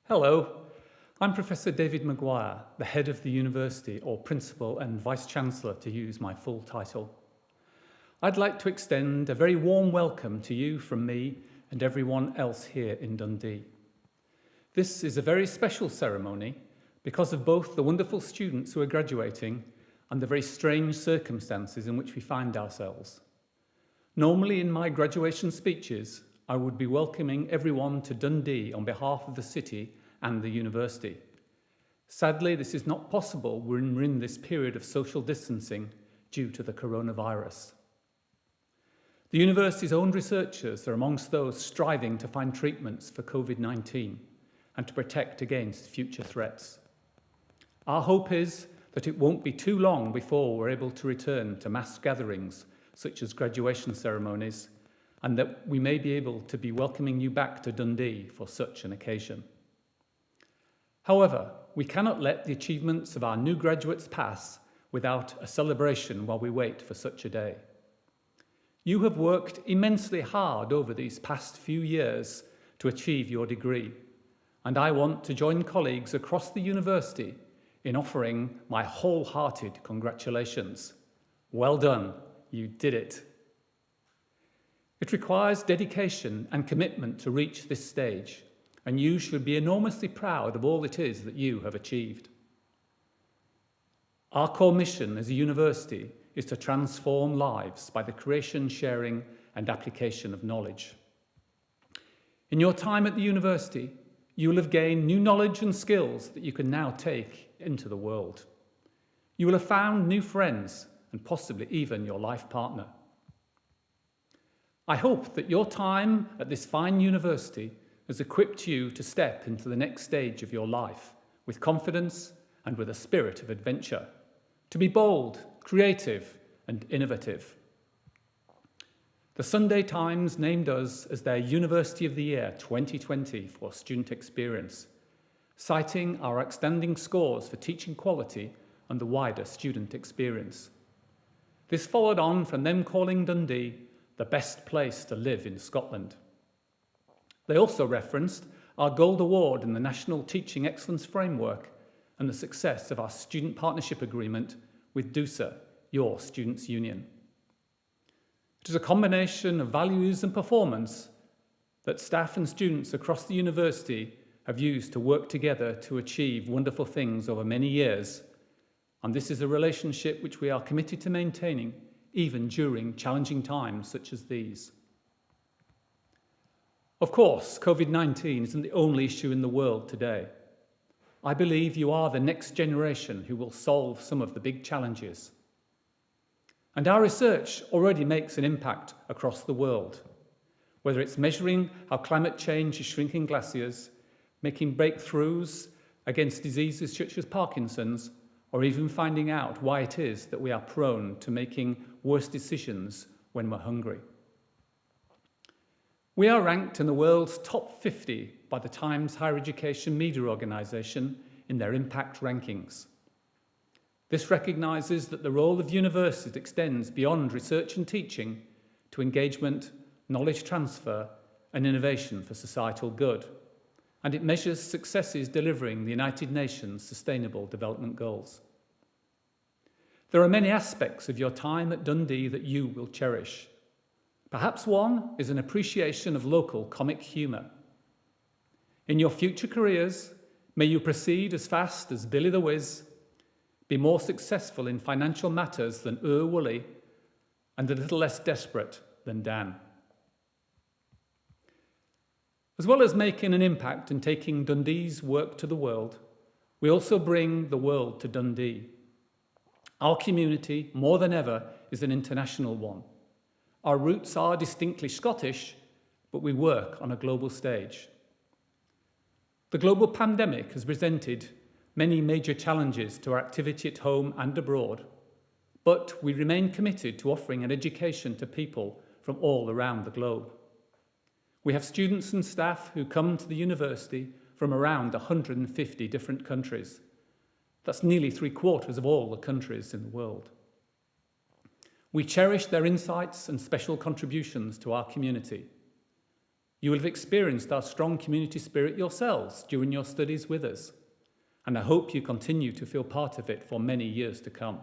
Hello, I'm Professor David Maguire, the head of the university, or Principal and Vice-Chancellor to use my full title. I'd like to extend a very warm welcome to you from me and everyone else here in Dundee. This is a very special ceremony because of both the wonderful students who are graduating and the very strange circumstances in which we find ourselves. Normally in my graduation speeches, I would be welcoming everyone to Dundee on behalf of the city and the university. Sadly, this is not possible when we're in this period of social distancing due to the coronavirus. The university's own researchers are amongst those striving to find treatments for COVID-19 and to protect against future threats. Our hope is that it won't be too long before we're able to return to mass gatherings such as graduation ceremonies, and that we may be able to be welcoming you back to Dundee for such an occasion. However, we cannot let the achievements of our new graduates pass without a celebration while we wait for such a day. You have worked immensely hard over these past few years to achieve your degree, and I want to join colleagues across the university in offering my wholehearted congratulations. Well done, you did it. It requires dedication and commitment to reach this stage, and you should be enormously proud of all it is that you have achieved. Our core mission as a university is to transform lives by the creation, sharing, and application of knowledge. In your time at the university, you will have gained new knowledge and skills that you can now take into the world. You will have found new friends and possibly even your life partner. I hope that your time at this fine university has equipped you to step into the next stage of your life with confidence and with a spirit of adventure, to be bold, creative, and innovative. The Sunday Times named us as their University of the Year 2020 for student experience, citing our outstanding scores for teaching quality and the wider student experience. This followed on from them calling Dundee the best place to live in Scotland. They also referenced our Gold Award in the National Teaching Excellence Framework and the success of our Student Partnership Agreement with DUSA, your Students' Union. It is a combination of values and performance that staff and students across the university have used to work together to achieve wonderful things over many years, and this is a relationship which we are committed to maintaining even during challenging times such as these. Of course, COVID-19 isn't the only issue in the world today. I believe you are the next generation who will solve some of the big challenges. And our research already makes an impact across the world, whether it's measuring how climate change is shrinking glaciers, making breakthroughs against diseases such as Parkinson's, or even finding out why it is that we are prone to making worse decisions when we're hungry. We are ranked in the world's top 50 by the Times Higher Education Media Organisation in their impact rankings. This recognises that the role of universities extends beyond research and teaching to engagement, knowledge transfer, and innovation for societal good, and it measures successes delivering the United Nations Sustainable Development Goals. There are many aspects of your time at Dundee that you will cherish. Perhaps one is an appreciation of local comic humour. In your future careers, may you proceed as fast as Billy the Whiz, be more successful in financial matters than Woolley, and a little less desperate than Dan. As well as making an impact and taking Dundee's work to the world, we also bring the world to Dundee. Our community, more than ever, is an international one. Our roots are distinctly Scottish, but we work on a global stage. The global pandemic has presented many major challenges to our activity at home and abroad, but we remain committed to offering an education to people from all around the globe. We have students and staff who come to the university from around 150 different countries. That's nearly 3/4 of all the countries in the world. We cherish their insights and special contributions to our community. You will have experienced our strong community spirit yourselves during your studies with us, and I hope you continue to feel part of it for many years to come.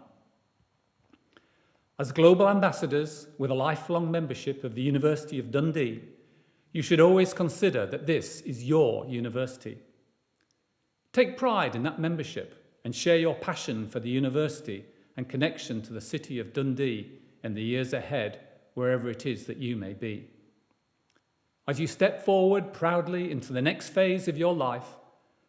As global ambassadors with a lifelong membership of the University of Dundee, you should always consider that this is your university. Take pride in that membership and share your passion for the university and connection to the city of Dundee in the years ahead, wherever it is that you may be. As you step forward proudly into the next phase of your life,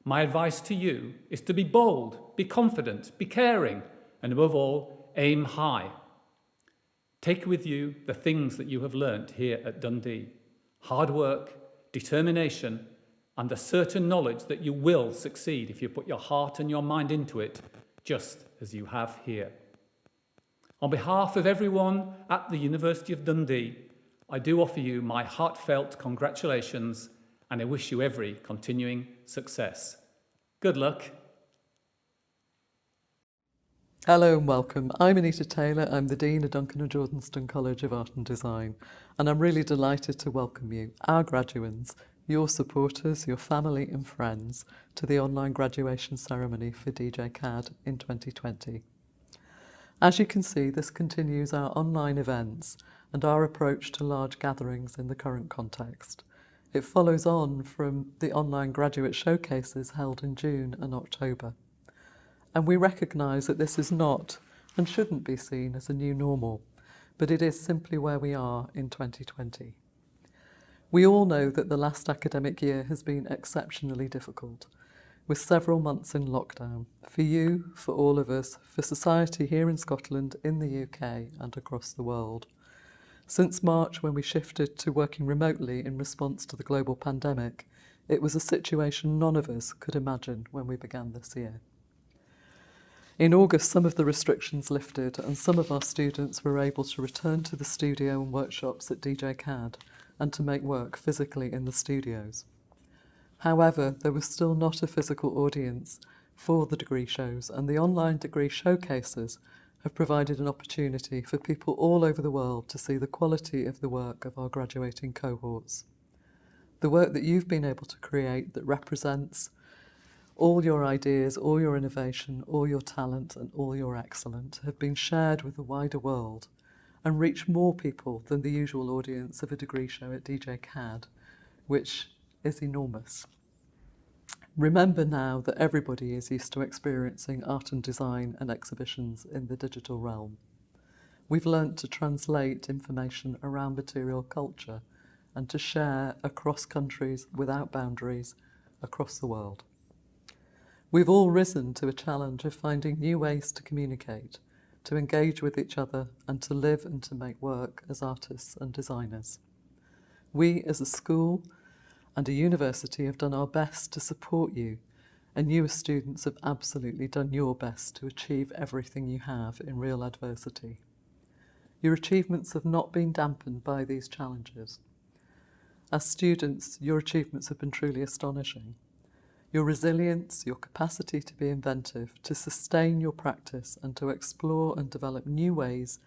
my advice to you is to be bold, be confident, be caring, and above all, aim high. Take with you the things that you have learnt here at Dundee: hard work, determination, and the certain knowledge that you will succeed if you put your heart and your mind into it, just as you have here. On behalf of everyone at the University of Dundee, I do offer you my heartfelt congratulations, and I wish you every continuing success. Good luck. Hello and welcome. I'm Anita Taylor. I'm the Dean of Duncan and Jordenston College of Art and Design, and I'm really delighted to welcome you, our graduands, your supporters, your family and friends, to the online graduation ceremony for DJ CAD in 2020. As you can see, this continues our online events and our approach to large gatherings in the current context. It follows on from the online graduate showcases held in June and October. And we recognise that this is not and shouldn't be seen as a new normal, but it is simply where we are in 2020. We all know that the last academic year has been exceptionally difficult, with several months in lockdown, for you, for all of us, for society here in Scotland, in the UK and across the world. Since March, when we shifted to working remotely in response to the global pandemic, it was a situation none of us could imagine when we began this year. In August, some of the restrictions lifted and some of our students were able to return to the studio and workshops at DJ CAD and to make work physically in the studios. However, there was still not a physical audience for the degree shows, and the online degree showcases have provided an opportunity for people all over the world to see the quality of the work of our graduating cohorts. The work that you've been able to create that represents all your ideas, all your innovation, all your talent and all your excellence have been shared with the wider world and reach more people than the usual audience of a degree show at DJ CAD, which is enormous. Remember now that everybody is used to experiencing art and design and exhibitions in the digital realm. We've learnt to translate information around material culture and to share across countries without boundaries across the world. We've all risen to a challenge of finding new ways to communicate, to engage with each other and to live and to make work as artists and designers. We as a school and a university have done our best to support you, and you as students have absolutely done your best to achieve everything you have in real adversity. Your achievements have not been dampened by these challenges. As students, your achievements have been truly astonishing. Your resilience, your capacity to be inventive, to sustain your practice and to explore and develop new ways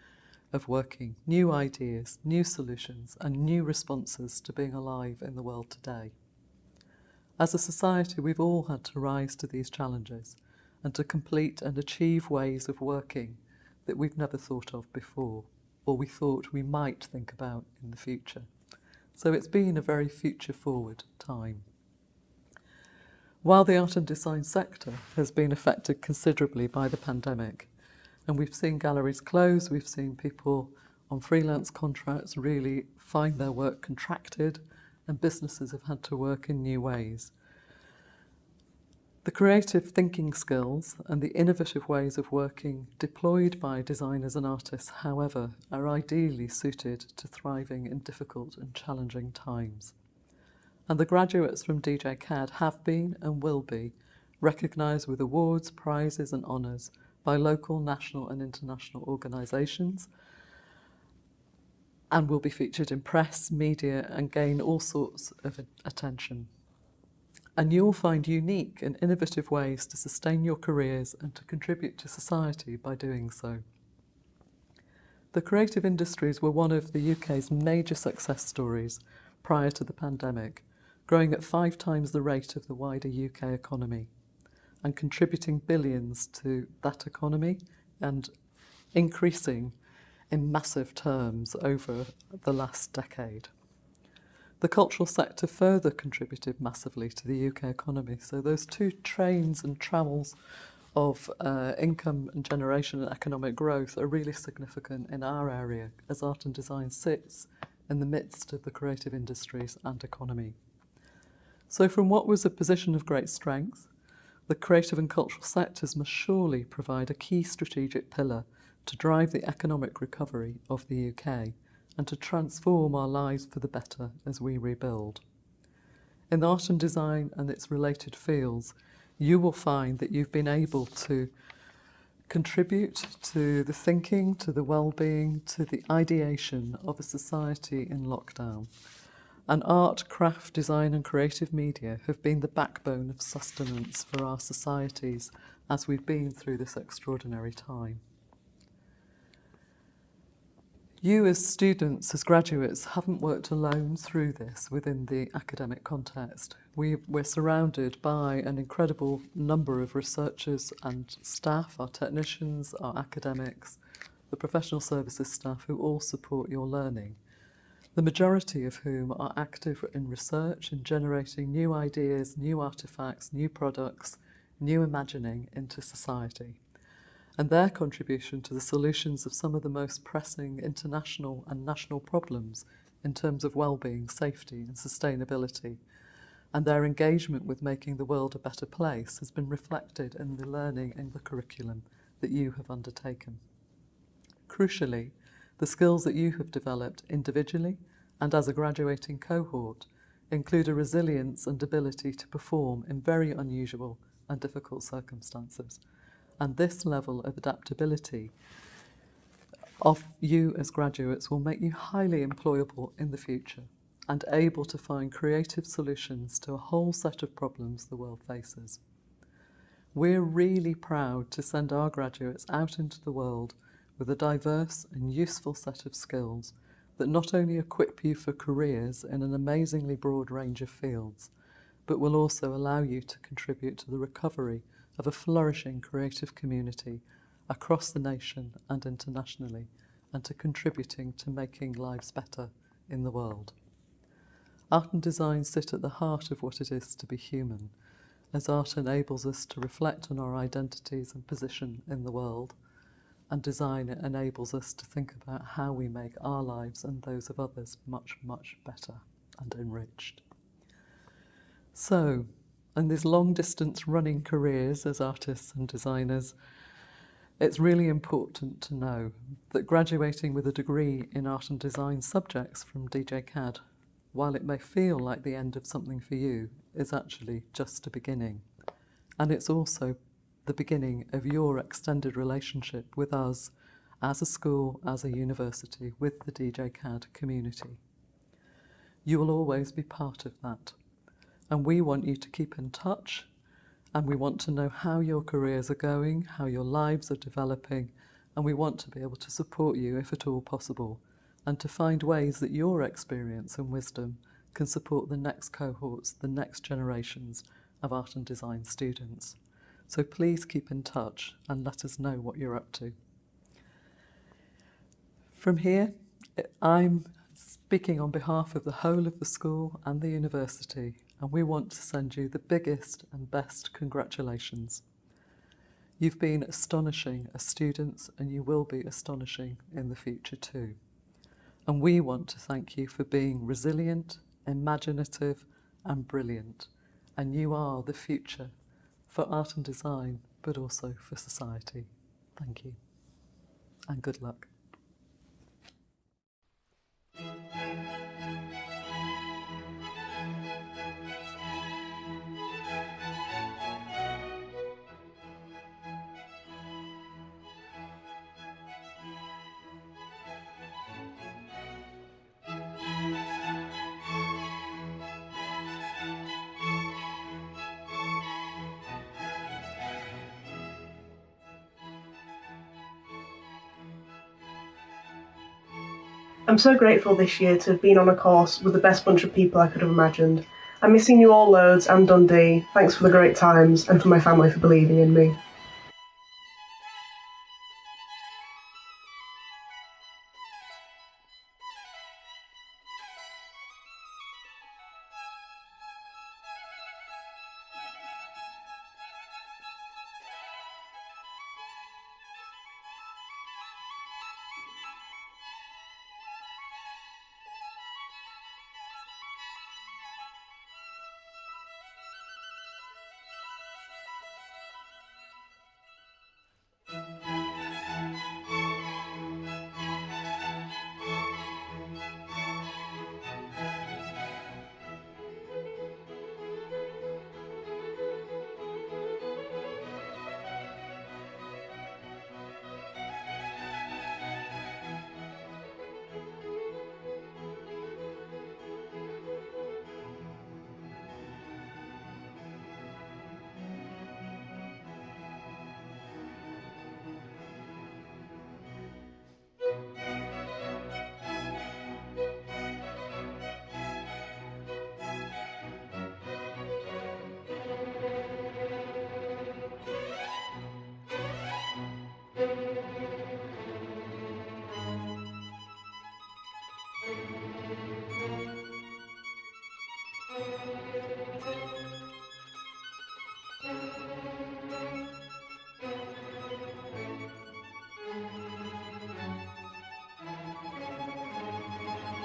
of working, new ideas, new solutions and new responses to being alive in the world today. As a society, we've all had to rise to these challenges and to complete and achieve ways of working that we've never thought of before, or we thought we might think about in the future. So it's been a very future-forward time. While the art and design sector has been affected considerably by the pandemic, and we've seen galleries close, we've seen people on freelance contracts really find their work contracted, and businesses have had to work in new ways. The creative thinking skills and the innovative ways of working deployed by designers and artists, however, are ideally suited to thriving in difficult and challenging times. And the graduates from DJ CAD have been and will be recognised with awards, prizes and honours by local, national and international organisations, and will be featured in press, media and gain all sorts of attention. And you'll find unique and innovative ways to sustain your careers and to contribute to society by doing so. The creative industries were one of the UK's major success stories prior to the pandemic, growing at 5 times the rate of the wider UK economy and contributing billions to that economy and increasing in massive terms over the last decade. The cultural sector further contributed massively to the UK economy. So those two trains and travels of income and generation and economic growth are really significant in our area, as art and design sits in the midst of the creative industries and economy. So from what was a position of great strength, the creative and cultural sectors must surely provide a key strategic pillar to drive the economic recovery of the UK and to transform our lives for the better as we rebuild. In art and design and its related fields, you will find that you've been able to contribute to the thinking, to the well-being, to the ideation of a society in lockdown. And art, craft, design and creative media have been the backbone of sustenance for our societies as we've been through this extraordinary time. You as students, as graduates, haven't worked alone through this within the academic context. We're surrounded by an incredible number of researchers and staff, our technicians, our academics, the professional services staff who all support your learning, the majority of whom are active in research and generating new ideas, new artefacts, new products, new imagining into society. And their contribution to the solutions of some of the most pressing international and national problems in terms of well-being, safety and sustainability, and their engagement with making the world a better place has been reflected in the learning and the curriculum that you have undertaken. Crucially, the skills that you have developed individually and as a graduating cohort include a resilience and ability to perform in very unusual and difficult circumstances. And this level of adaptability of you as graduates will make you highly employable in the future and able to find creative solutions to a whole set of problems the world faces. We're really proud to send our graduates out into the world with a diverse and useful set of skills that not only equip you for careers in an amazingly broad range of fields, but will also allow you to contribute to the recovery of a flourishing creative community across the nation and internationally, and to contributing to making lives better in the world. Art and design sit at the heart of what it is to be human, as art enables us to reflect on our identities and position in the world, and design enables us to think about how we make our lives and those of others much, much better and enriched. So, in these long-distance running careers as artists and designers, it's really important to know that graduating with a degree in art and design subjects from DJCAD, while it may feel like the end of something for you, is actually just a beginning. And it's also the beginning of your extended relationship with us as a school, as a university, with the DJCAD community. You will always be part of that. And we want you to keep in touch, and we want to know how your careers are going, how your lives are developing, and we want to be able to support you if at all possible, and to find ways that your experience and wisdom can support the next cohorts, the next generations of art and design students. So please keep in touch and let us know what you're up to. From here, I'm speaking on behalf of the whole of the school and the university, and we want to send you the biggest and best congratulations. You've been astonishing as students, and you will be astonishing in the future too. And we want to thank you for being resilient, imaginative and brilliant. And you are the future for art and design, but also for society. Thank you, and good luck. I'm so grateful this year to have been on a course with the best bunch of people I could have imagined. I'm missing you all loads and Dundee. Thanks for the great times and for my family for believing in me.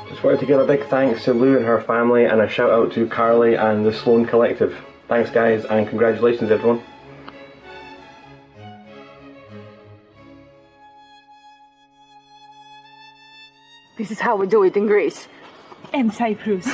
Just wanted to give a big thanks to Lou and her family and a shout out to Carly and the Sloan Collective. Thanks guys and congratulations everyone. This is how we do it in Greece. And Cyprus.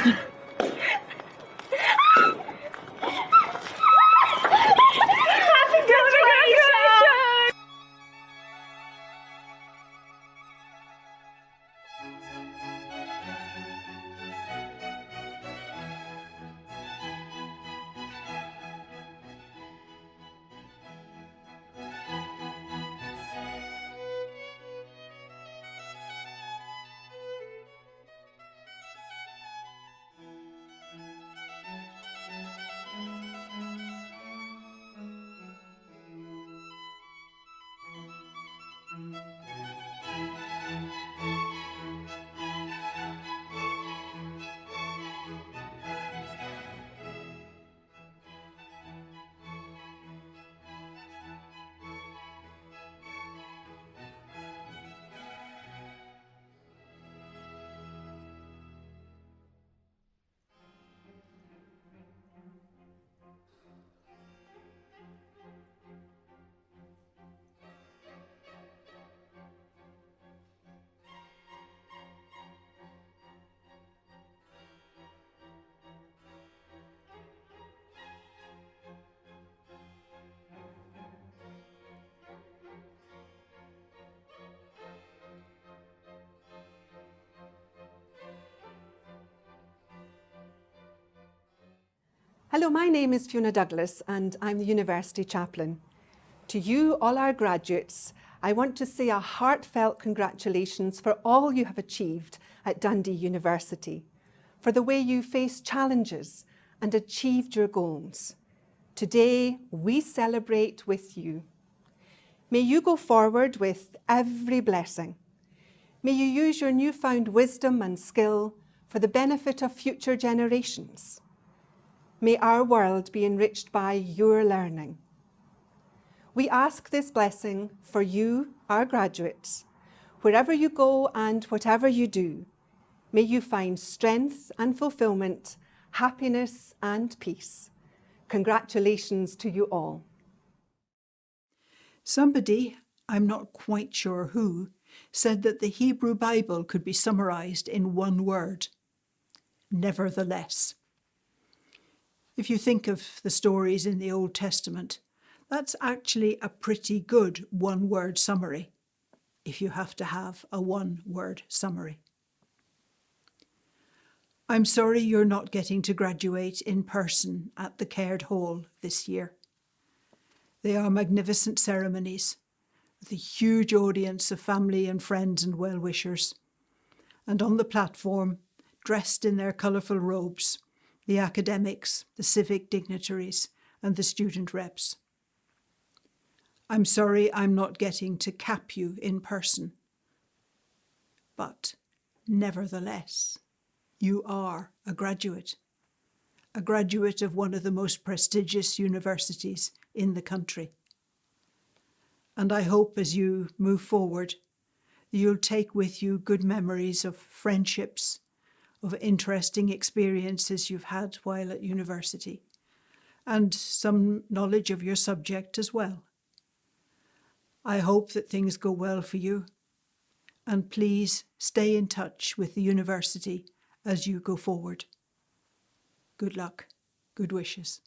Hello, my name is Fiona Douglas and I'm the University Chaplain. To you, all our graduates, I want to say a heartfelt congratulations for all you have achieved at Dundee University, for the way you faced challenges and achieved your goals. Today, we celebrate with you. May you go forward with every blessing. May you use your newfound wisdom and skill for the benefit of future generations. May our world be enriched by your learning. We ask this blessing for you, our graduates. Wherever you go and whatever you do, may you find strength and fulfillment, happiness and peace. Congratulations to you all. Somebody, I'm not quite sure who, said that the Hebrew Bible could be summarised in one word: nevertheless. If you think of the stories in the Old Testament, that's actually a pretty good one-word summary, if you have to have a one-word summary. I'm sorry you're not getting to graduate in person at the Caird Hall this year. They are magnificent ceremonies with a huge audience of family and friends and well-wishers. And on the platform, dressed in their colourful robes, the academics, the civic dignitaries, and the student reps. I'm sorry I'm not getting to cap you in person, but nevertheless, you are a graduate of one of the most prestigious universities in the country. And I hope as you move forward, you'll take with you good memories of friendships, of interesting experiences you've had while at university, and some knowledge of your subject as well. I hope that things go well for you, and please stay in touch with the university as you go forward. Good luck. Good wishes.